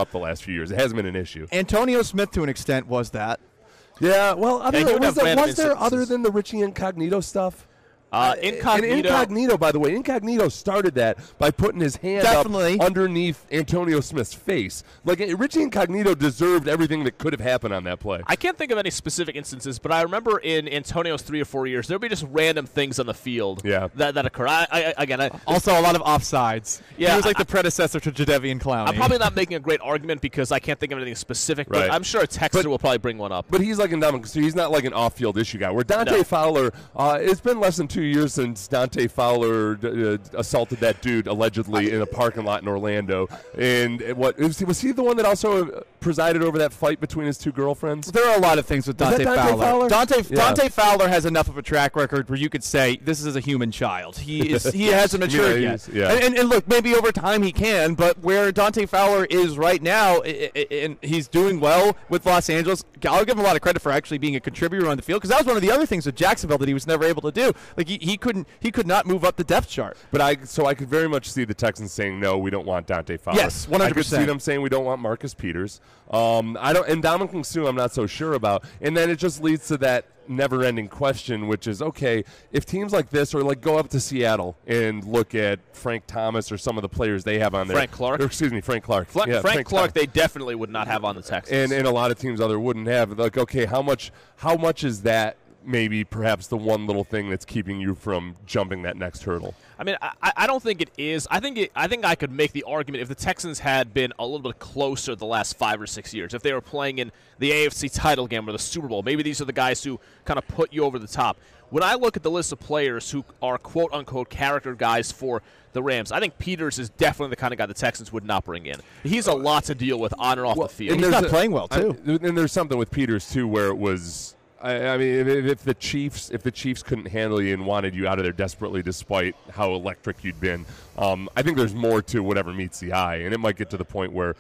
up the last few years. It hasn't been an issue. Antonio Smith, to an extent, was that. Yeah, well, was there other than the Richie Incognito stuff? Incognito, by the way, Incognito started that by putting his hand up underneath Antonio Smith's face. Like, Richie Incognito deserved everything that could have happened on that play. I can't think of any specific instances, but I remember in Antonio's 3 or 4 years, there would be just random things on the field that occur. Also, a lot of offsides. Yeah, he was like the predecessor to Jadeveon Clowney. I'm probably not making a great argument because I can't think of anything specific, but I'm sure a texter will probably bring one up. But he's like he's not like an off-field issue guy. Where Dante Fowler, it's been less than 2 years since Dante Fowler assaulted that dude allegedly in a parking lot in Orlando. And was he the one that also presided over that fight between his two girlfriends? There are a lot of things with Dante Fowler. Dante Fowler has enough of a track record where you could say this is a human child. He hasn't matured yet. And look, maybe over time he can, but where Dante Fowler is right now, and he's doing well with Los Angeles, I'll give him a lot of credit for actually being a contributor on the field, because that was one of the other things with Jacksonville that he was never able to do. Like he could not move up the depth chart. But I could very much see the Texans saying no, we don't want Dante Fowler. Yes, 100%. I could see them saying we don't want Marcus Peters. And Ndamukong Suh I'm not so sure about. And then it just leads to that never-ending question, which is, okay, if teams like this, or like go up to Seattle and look at Frank Thomas or some of the players they have on there. Frank Clark, Frank Clark they definitely would not have on the Texans. And a lot of teams other wouldn't have. Like, okay, how much is that maybe perhaps the one little thing that's keeping you from jumping that next hurdle? I mean, I don't think it is. I think I could make the argument if the Texans had been a little bit closer the last 5 or 6 years, if they were playing in the AFC title game or the Super Bowl, maybe these are the guys who kind of put you over the top. When I look at the list of players who are quote-unquote character guys for the Rams, I think Peters is definitely the kind of guy the Texans would not bring in. He's a lot to deal with on and off the field. And he's not playing well, too. And there's something with Peters, too, where it was – I mean, if the Chiefs couldn't handle you and wanted you out of there desperately, despite how electric you'd been, I think there's more to whatever meets the eye, and it might get to the point where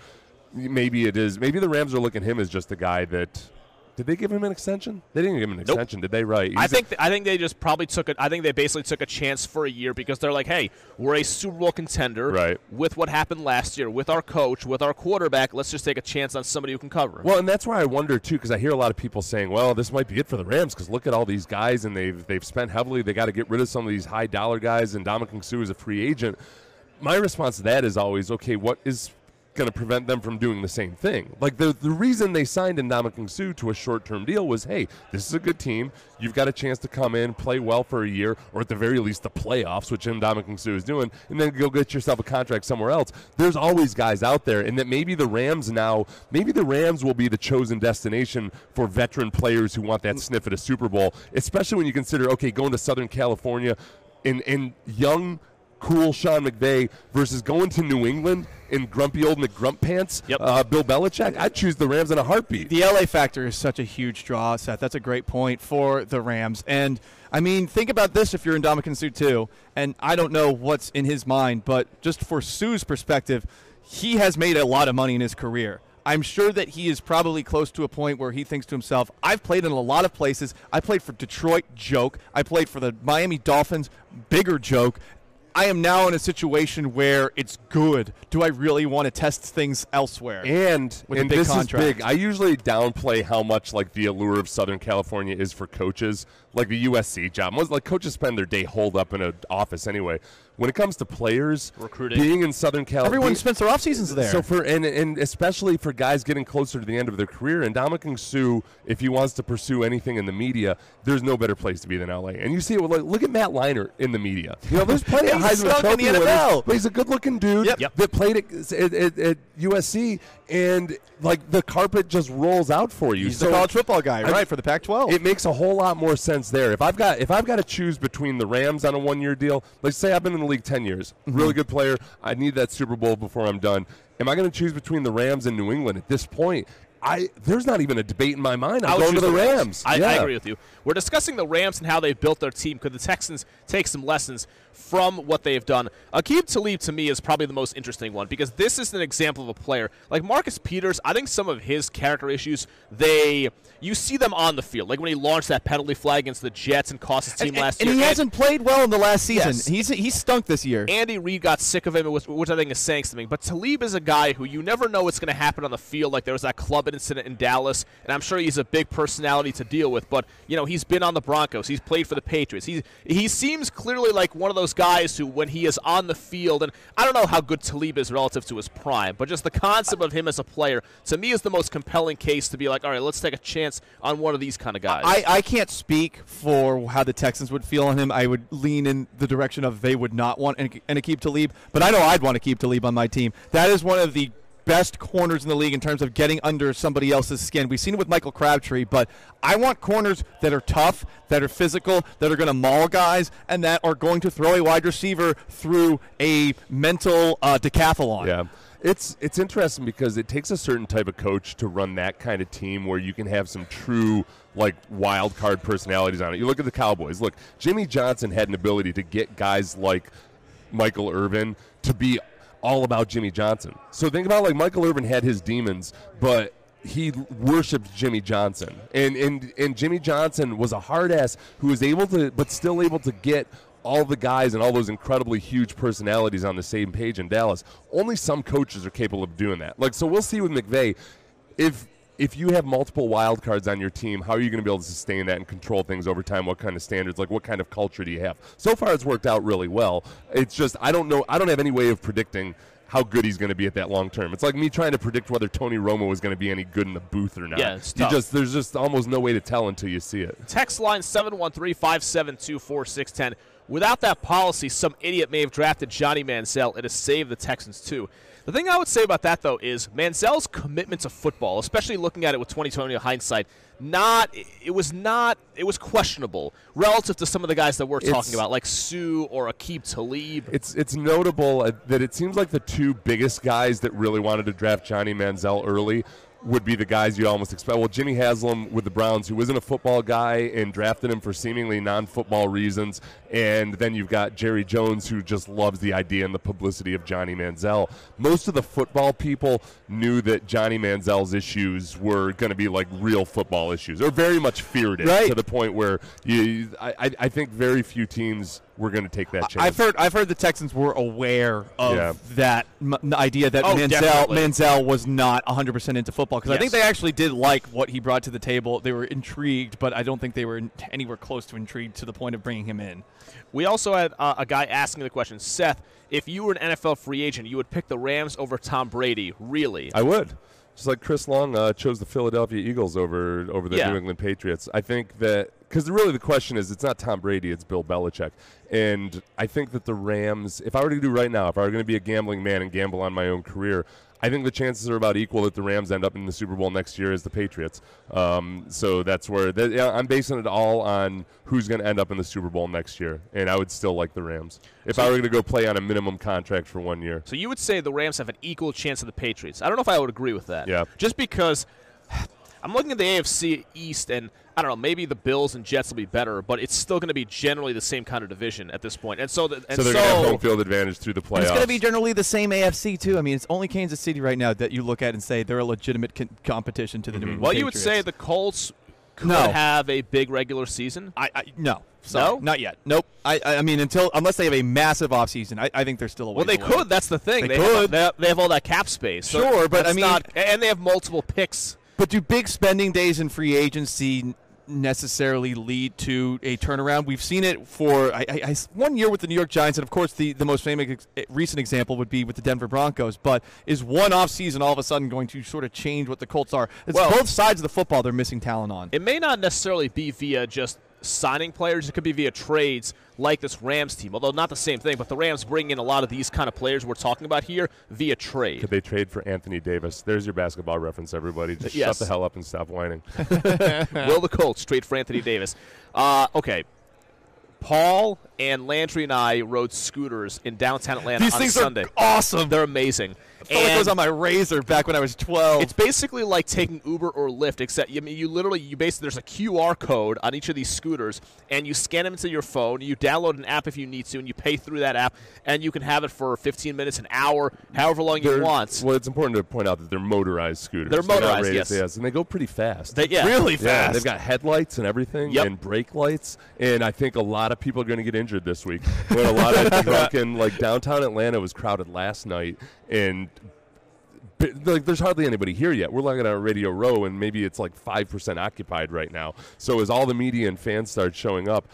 maybe the Rams are looking at him as just a guy that. Did they give him an extension? They didn't give him an extension, did they? Right. I think they just probably basically took a chance for a year because they're like, hey, we're a Super Bowl contender. Right. With what happened last year, with our coach, with our quarterback, let's just take a chance on somebody who can cover. Well, and that's why I wonder too, because I hear a lot of people saying, well, this might be it for the Rams because look at all these guys and they've spent heavily. They got to get rid of some of these high dollar guys, and Ndamukong Suh is a free agent. My response to that is always, okay, what is going to prevent them from doing the same thing? Like the reason they signed Ndamukong Suh to a short-term deal was, hey, this is a good team. You've got a chance to come in, play well for a year, or at the very least the playoffs, which Ndamukong Suh is doing, and then go get yourself a contract somewhere else. There's always guys out there, and that maybe the Rams will be the chosen destination for veteran players who want that sniff at a Super Bowl, especially when you consider, okay, going to Southern California in young, cool Sean McVay versus going to New England in grumpy old McGrump pants, Bill Belichick. I'd choose the Rams in a heartbeat. The LA factor is such a huge draw, Seth. That's a great point for the Rams. And, I mean, think about this if you're Ndamukong Suh too. And I don't know what's in his mind, but just for Suh's perspective, he has made a lot of money in his career. I'm sure that he is probably close to a point where he thinks to himself, I've played in a lot of places. I played for Detroit, joke. I played for the Miami Dolphins, bigger joke. I am now in a situation where it's good. Do I really want to test things elsewhere? And this contract? Is big. I usually downplay how much like the allure of Southern California is for coaches. Like the USC job. Most like coaches spend their day holed up in an office anyway. When it comes to players, recruiting, being in Southern California, everyone spends their off seasons there. So and especially for guys getting closer to the end of their career, and Ndamukong Suh, if he wants to pursue anything in the media, there's no better place to be than LA. And you see it with look at Matt Leinart in the media. You know, there's plenty of Heisman Trophy winners, but he's a good-looking dude that played at USC, and like the carpet just rolls out for you. He's the college football guy, right, for the Pac-12. It makes a whole lot more sense there. If I've got to choose between the Rams on a one-year deal, let's say I've been in the league 10 years, really good player, I need that Super Bowl before I'm done. Am I going to choose between the Rams and New England at this point? there's not even a debate in my mind. I'm going to the Rams. I agree with you. We're discussing the Rams and how they built their team. Could the Texans take some lessons from what they've done? Aqib Talib, to me, is probably the most interesting one because this is an example of a player. Like Marcus Peters, I think some of his character issues, you see them on the field. Like when he launched that penalty flag against the Jets and cost his team last year. And he hasn't played well in the last season. Yes. He's stunk this year. Andy Reid got sick of him, which I think is saying something. But Talib is a guy who you never know what's going to happen on the field. Like there was that club incident in Dallas, and I'm sure he's a big personality to deal with. But, he's been on the Broncos. He's played for the Patriots. He seems clearly like one of those guys who, when he is on the field, and I don't know how good Talib is relative to his prime, but just the concept of him as a player, to me, is the most compelling case to be like, all right, let's take a chance on one of these kind of guys. I can't speak for how the Texans would feel on him. I would lean in the direction of they would not want Aqib Talib, but I know I'd want Aqib Talib on my team. That is one of the best corners in the league in terms of getting under somebody else's skin. We've seen it with Michael Crabtree, but I want corners that are tough, that are physical, that are going to maul guys, and that are going to throw a wide receiver through a mental decathlon. Yeah. It's interesting because it takes a certain type of coach to run that kind of team where you can have some true wild card personalities on it. You look at the Cowboys. Look, Jimmy Johnson had an ability to get guys like Michael Irvin to be all about Jimmy Johnson. So think about Michael Irvin had his demons, but he worshipped Jimmy Johnson. And Jimmy Johnson was a hard ass who was still able to get all the guys and all those incredibly huge personalities on the same page in Dallas. Only some coaches are capable of doing that. So we'll see with McVay if you have multiple wild cards on your team, how are you going to be able to sustain that and control things over time? What kind of standards, what kind of culture do you have? So far, it's worked out really well. It's just I don't know. I don't have any way of predicting how good he's going to be at that long term. It's like me trying to predict whether Tony Romo is going to be any good in the booth or not. Yeah, it's tough. There's just almost no way to tell until you see it. Text line 713-572-4610. Without that policy, some idiot may have drafted Johnny Manziel. It has saved the Texans, too. The thing I would say about that, though, is Manziel's commitment to football, especially looking at it with 2020 hindsight, it was questionable relative to some of the guys that we're talking about, like Sue or Aqib Talib. It's notable that it seems like the two biggest guys that really wanted to draft Johnny Manziel early would be the guys you almost expect. Well, Jimmy Haslam with the Browns, who isn't a football guy and drafted him for seemingly non-football reasons. And then you've got Jerry Jones, who just loves the idea and the publicity of Johnny Manziel. Most of the football people knew that Johnny Manziel's issues were going to be real football issues, or very much feared it, to the point where I think very few teams were going to take that chance. I've heard the Texans were aware of that idea that Manziel was not 100% into football, because I think they actually did like what he brought to the table. They were intrigued, but I don't think they were anywhere close to intrigued to the point of bringing him in. We also had a guy asking the question, Seth, if you were an NFL free agent, you would pick the Rams over Tom Brady, really? I would. Just like Chris Long chose the Philadelphia Eagles over the New England Patriots. I think that because really the question is, it's not Tom Brady, it's Bill Belichick. And I think that the Rams, if I were to do right now, if I were going to be a gambling man and gamble on my own career, I think the chances are about equal that the Rams end up in the Super Bowl next year as the Patriots. So that's where I'm basing it all on who's going to end up in the Super Bowl next year, and I would still like the Rams if I were going to go play on a minimum contract for 1 year. So you would say the Rams have an equal chance of the Patriots. I don't know if I would agree with that. Yeah. Just because I'm looking at the AFC East, and I don't know, maybe the Bills and Jets will be better, but it's still going to be generally the same kind of division at this point. So they're going to have home field advantage through the playoffs. It's going to be generally the same AFC, too. I mean, it's only Kansas City right now that you look at and say they're a legitimate competition to the New England Patriots. You would say the Colts could have a big regular season? No. So, not yet. Nope. I mean, unless they have a massive offseason, I think they're still a ways away. Well, they could. That's the thing. They could. They have all that cap space. So sure, but I mean, and they have multiple picks. But do big spending days in free agency necessarily lead to a turnaround? We've seen it for 1 year with the New York Giants, and of course the most famous recent example would be with the Denver Broncos. But is one offseason all of a sudden going to sort of change what the Colts are? It's both sides of the football they're missing talent on. It may not necessarily be via just signing players. It could be via trades like this Rams team, although not the same thing. But the Rams bring in a lot of these kind of players we're talking about here via trade. Could they trade for Anthony Davis? There's your basketball reference, everybody. Just shut the hell up and stop whining. Will the Colts trade for Anthony Davis? Okay. Paul and Landry and I rode scooters in downtown Atlanta These on things Sunday. are awesome. They're amazing. I felt like I was on my Razor back when I was 12. It's basically like taking Uber or Lyft, except you basically there's a QR code on each of these scooters, and you scan them into your phone. You download an app if you need to, and you pay through that app, and you can have it for 15 minutes, an hour, however long you want. Well, it's important to point out that they're motorized scooters. They're motorized, yes, and they go pretty fast. Really fast. Yeah, they've got headlights and everything, Yep. and brake lights, and I think a lot of people are going to get injured this week. When a lot of drunken, like downtown Atlanta was crowded last night, and like there's hardly anybody here yet. We're looking at Radio Row, and maybe it's like 5% occupied right now. So as all the media and fans start showing up,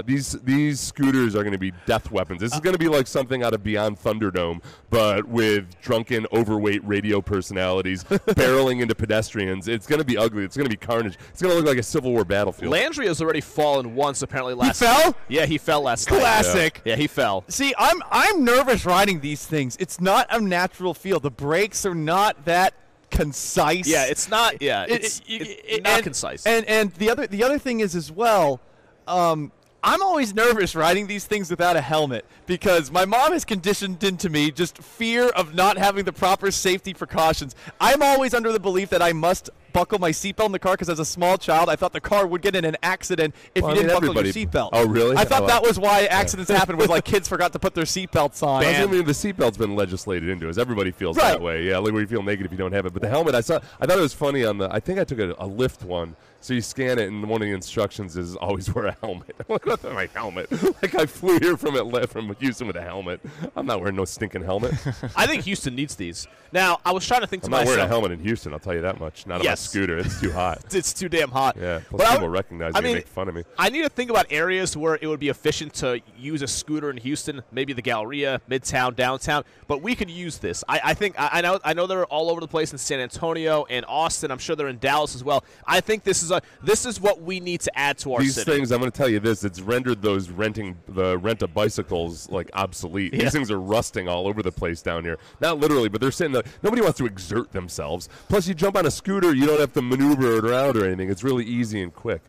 these scooters are going to be death weapons. This is going to be like something out of Beyond Thunderdome, but with drunken, overweight radio personalities barreling into pedestrians. It's going to be ugly. It's going to be carnage. It's going to look like a Civil War battlefield. Landry has already fallen once apparently last He fell? night. Yeah, he fell last night. Classic. Yeah, he fell. See, I'm nervous riding these things. It's not a natural feel. The brakes are not that concise. Yeah, it's not. Yeah, it's not concise. And the other thing is as well. I'm always nervous riding these things without a helmet because my mom has conditioned into me just fear of not having the proper safety precautions. I'm always under the belief that I must buckle my seatbelt in the car because as a small child, I thought the car would get in an accident if you didn't buckle your seatbelt. Oh, really? I thought that was why accidents happen, was like kids forgot to put their seatbelts on. I mean, the seatbelt's been legislated into us. Everybody feels that way. Yeah, like where you feel naked if you don't have it. But the helmet, I thought it was funny I think I took a Lyft one. So you scan it, and one of the instructions is always wear a helmet. I'm like, what's my helmet? Like I flew here from Houston with a helmet. I'm not wearing no stinking helmet. I think Houston needs these. Now, I was trying to think to I'm not myself. wearing a helmet in Houston, I'll tell you that much. Not on my scooter. It's too hot. It's too damn hot. Yeah, plus people recognize me and make fun of me. I need to think about areas where it would be efficient to use a scooter in Houston, maybe the Galleria, Midtown, downtown, but we could use this. I know they're all over the place in San Antonio and Austin. I'm sure they're in Dallas as well. I think this is what we need to add to our These city. things, I'm going to tell you this, it's rendered those rent-a-bicycles like obsolete. Yeah. These things are rusting all over the place down here. Not literally, but they're saying that nobody wants to exert themselves. Plus, you jump on a scooter, you don't have to maneuver it around or anything. It's really easy and quick.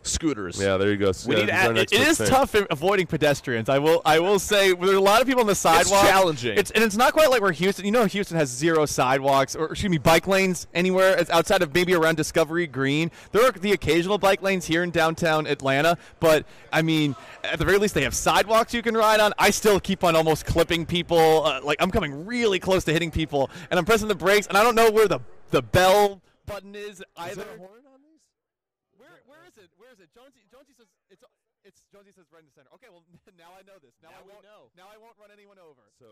Scooters. Yeah, there you go. We need to add, it is tough avoiding pedestrians. I will say there's a lot of people on the sidewalk. It's challenging. It's not quite like where Houston. You know, Houston has 0 sidewalks or bike lanes anywhere. It's outside of maybe around Discovery Green. There are the occasional bike lanes here in downtown Atlanta, but I mean, at the very least, they have sidewalks you can ride on. I still keep on almost clipping people. Like I'm coming really close to hitting people, and I'm pressing the brakes, and I don't know where the bell button is either. Where is it? Jonesy says Jonesy says right in the center. Okay, well now I know this. Now I won't run anyone over. So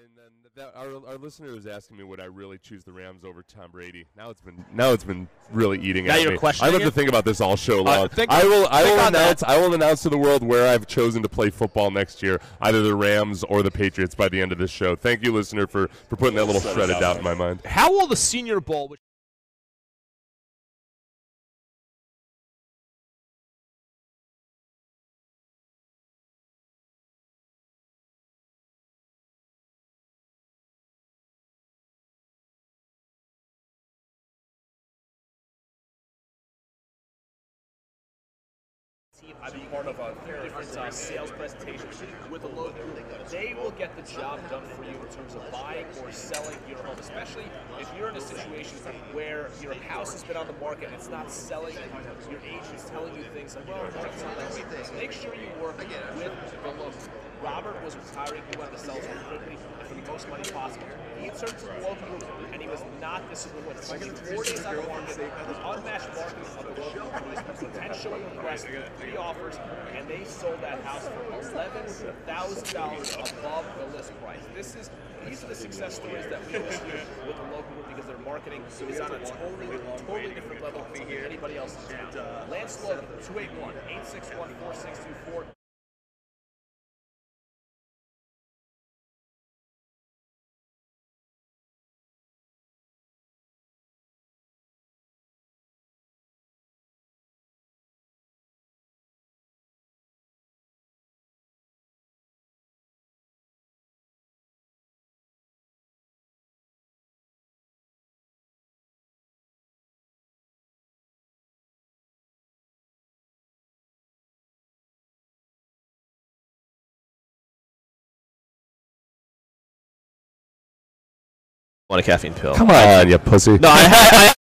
and then our listener was asking me would I really choose the Rams over Tom Brady. Now it's been really eating now at you're me. questioning I have it? to think about this all show long. I will announce to the world where I've chosen to play football next year, either the Rams or the Patriots by the end of this show. Thank you, listener, for putting that little shred of doubt in my mind. How will the Senior Bowl, which I've been part of different sales presentations with a local group. They will get the job done for you in terms of buying or selling your home, especially if you're in a situation where your house has been on the market and it's not selling and your agent's telling you things like, well, it's not that great. Make sure you work with the local. Robert was retiring. He wanted to sell something quickly and for the most money possible. He inserted to the local group, and he was not disciplined with it. Only 4 days on the market, unmatched marketing of the local group, 10 showing requests, 3 offers, and they sold that house for $11,000 above the list price. These are the success stories that we see with the local group because their marketing is on a totally different level than anybody else in town. Lance Logan, 281-861-4624. Want a caffeine pill? Come on, you pussy. No, I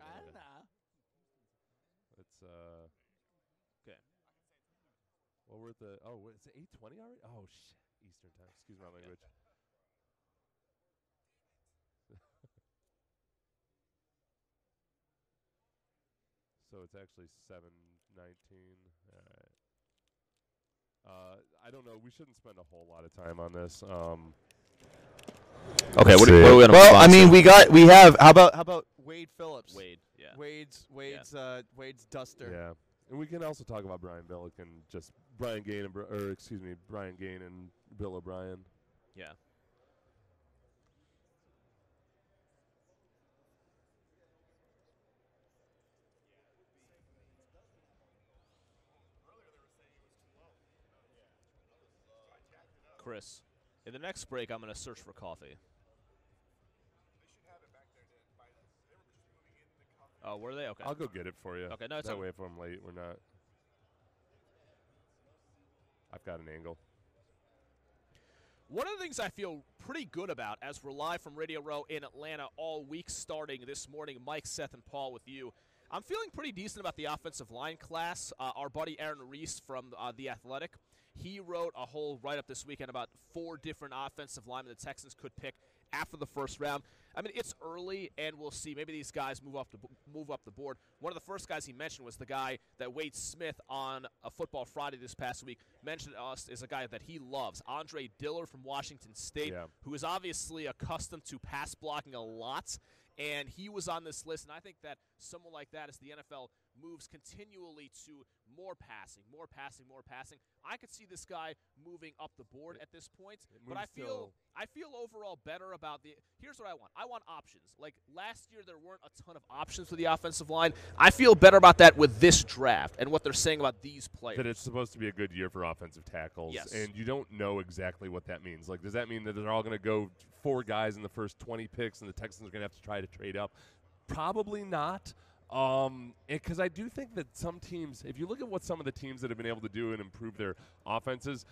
I don't know. It's Okay. well, we're at the it's 8:20 already. Oh shit, Eastern time. Excuse my language. So it's actually 7:19. All right. I don't know. We shouldn't spend a whole lot of time on this. Okay, what are we going to Well, I mean, we have. How about Wade Phillips? Wade, yeah. Wade's duster. Yeah, and we can also talk about Brian Billick and just Brian Gaine and Brian Gaine and Bill O'Brien. Yeah. Chris, in the next break, I'm going to search for coffee. Oh, were they? Okay. I'll go get it for you. Okay, no, it's that okay. way if I'm late, we're not. I've got an angle. One of the things I feel pretty good about as we're live from Radio Row in Atlanta all week starting this morning, Mike, Seth, and Paul with you, I'm feeling pretty decent about the offensive line class. Our buddy Aaron Reese from The Athletic, he wrote a whole write-up this weekend about 4 different offensive linemen the Texans could pick after the first round. I mean, it's early, and we'll see. Maybe these guys move up the board. One of the first guys he mentioned was the guy that Wade Smith on a Football Friday this past week mentioned to us is a guy that he loves, Andre Diller from Washington State, who is obviously accustomed to pass blocking a lot, and he was on this list. And I think that someone like that, as the NFL moves continually to more passing, I could see this guy moving up the board at this point. But I feel overall better about here's what I want. I want options. Like last year there weren't a ton of options for the offensive line. I feel better about that with this draft and what they're saying about these players. That it's supposed to be a good year for offensive tackles. Yes. And you don't know exactly what that means. Like, does that mean that they're all going to go 4 guys in the first 20 picks and the Texans are going to have to try to trade up? Probably not. Because I do think that some teams, if you look at what some of the teams that have been able to do and improve their offenses,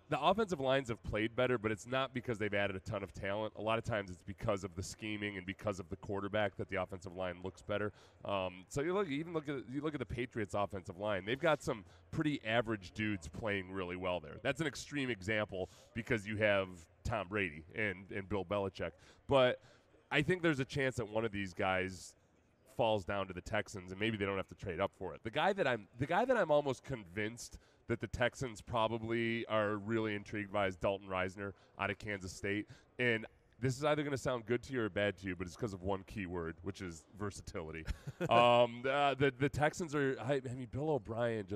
the offensive lines have played better, but it's not because they've added a ton of talent. A lot of times it's because of the scheming and because of the quarterback that the offensive line looks better. So you look at the Patriots' offensive line. They've got some pretty average dudes playing really well there. That's an extreme example because you have Tom Brady and Bill Belichick. But I think there's a chance that one of these guys falls down to the Texans, and maybe they don't have to trade up for it. The guy that I'm almost convinced that the Texans probably are really intrigued by is Dalton Reisner out of Kansas State. And this is either going to sound good to you or bad to you, but it's because of one key word, which is versatility. The Texans are. I mean, Bill O'Brien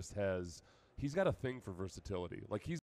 he's got a thing for versatility. Like he's